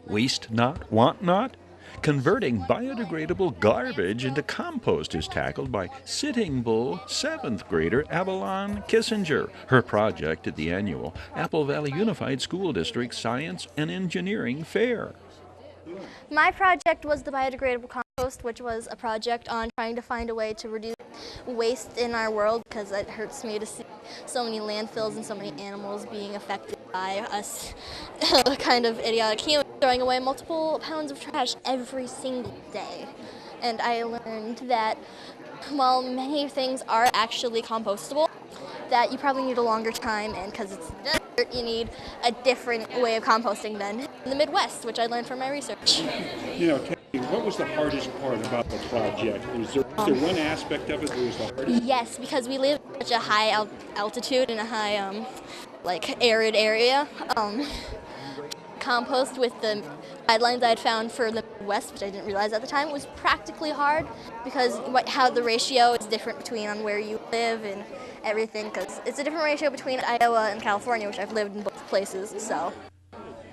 Waste not, want not? Converting biodegradable garbage into compost is tackled by Sitting Bull 7th grader Avalon Kissinger. Her project at the annual Apple Valley Unified School District Science and Engineering Fair. My project was the biodegradable compost, which was a project on trying to find a way to reduce waste in our world, because it hurts me to see so many landfills and so many animals being affected by us kind of idiotic humans throwing away multiple pounds of trash every single day. And I learned that while many things are actually compostable, that you probably need a longer time, and because it's dirt, you need a different way of composting than in the Midwest, which I learned from my research. You know, Tammy, what was the hardest part about the project? Was there one aspect of it that was the hardest? Yes, because we live at such a high altitude in a high, arid area. Compost with the guidelines I had found for the Midwest, which I didn't realize at the time, was practically hard because how the ratio is different between on where you live and everything, because it's a different ratio between Iowa and California, which I've lived in both places, so.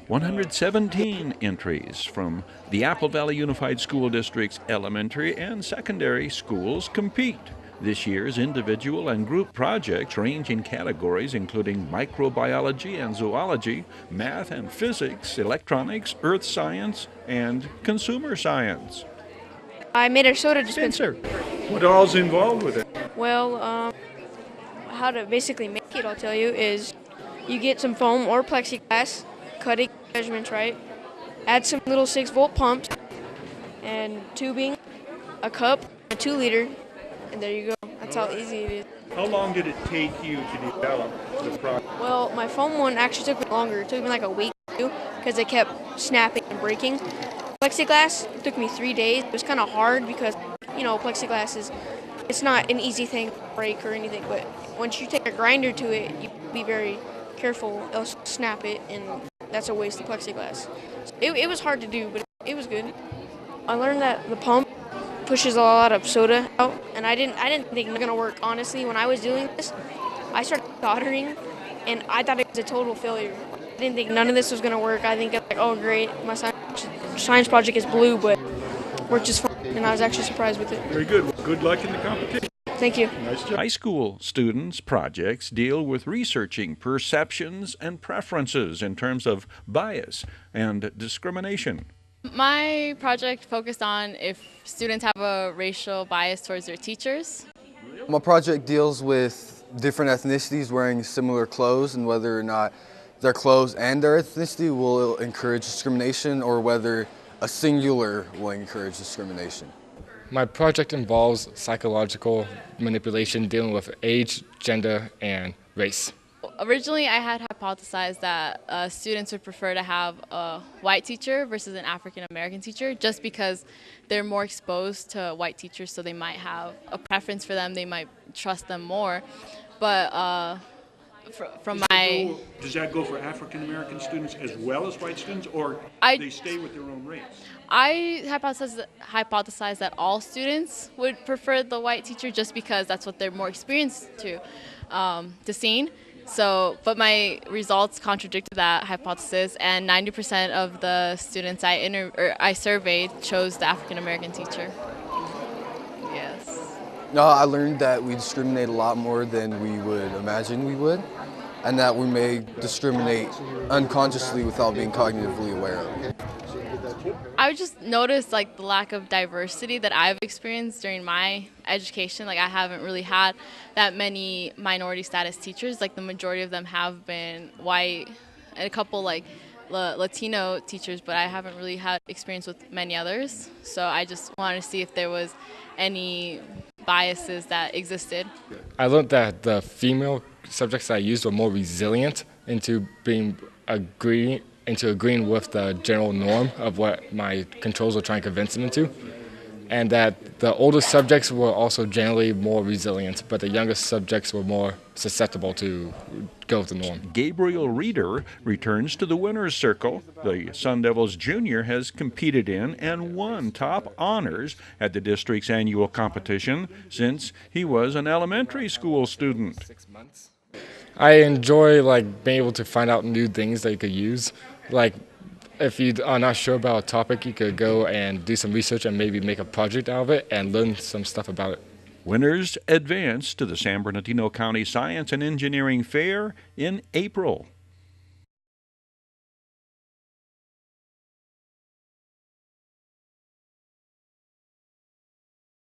117 entries from the Apple Valley Unified School District's elementary and secondary schools compete. This year's individual and group projects range in categories including microbiology and zoology, math and physics, electronics, earth science, and consumer science. I made a soda dispenser. Spencer, what all's involved with it? Well, how to basically make it, I'll tell you, is you get some foam or plexiglass, cut it measurements right, add some little 6-volt pumps, and tubing, a cup, a 2-liter, and there you go. That's how easy it is. How long did it take you to develop the project? Well, my foam one actually took me longer. It took me like a week or two because it kept snapping and breaking. Plexiglass took me 3 days. It was kind of hard because, plexiglass it's not an easy thing to break or anything, but once you take a grinder to it, you be very careful, else snap it, and that's a waste of plexiglass. So it was hard to do, but it was good. I learned that the pump pushes a lot of soda out, and I didn't think it was gonna work. Honestly, when I was doing this, I started soldering, and I thought it was a total failure. I didn't think none of this was gonna work. I think oh great, my science project is blue, but worked just fine, and I was actually surprised with it. Very good. Well, good luck in the competition. Thank you. Nice job. High school students' projects deal with researching perceptions and preferences in terms of bias and discrimination. My project focused on if students have a racial bias towards their teachers. My project deals with different ethnicities wearing similar clothes and whether or not their clothes and their ethnicity will encourage discrimination or whether a singular will encourage discrimination. My project involves psychological manipulation dealing with age, gender, and race. Originally, I had hypothesized that students would prefer to have a white teacher versus an African American teacher just because they're more exposed to white teachers, so they might have a preference for them, they might trust them more. But Does that go for African American students as well as white students, or they stay with their own race? I hypothesized that all students would prefer the white teacher just because that's what they're more experienced to seeing. So, but my results contradicted that hypothesis, and 90% of the students I surveyed chose the African American teacher. Yes. I learned that we discriminate a lot more than we would imagine we would, and that we may discriminate unconsciously without being cognitively aware of it. I just noticed the lack of diversity that I've experienced during my education. I haven't really had that many minority status teachers. The majority of them have been white, and a couple Latino teachers, but I haven't really had experience with many others. So I just wanted to see if there was any biases that existed. I learned that the female subjects I used were more resilient into agreeing with the general norm of what my controls were trying to convince them into, and that the older subjects were also generally more resilient, but the younger subjects were more susceptible to go with the norm. Gabriel Reeder returns to the winner's circle. The Sun Devils Junior has competed in and won top honors at the district's annual competition since he was an elementary school student. I enjoy being able to find out new things that you could use. If you are not sure about a topic, you could go and do some research and maybe make a project out of it and learn some stuff about it. Winners advance to the San Bernardino County Science and Engineering Fair in April.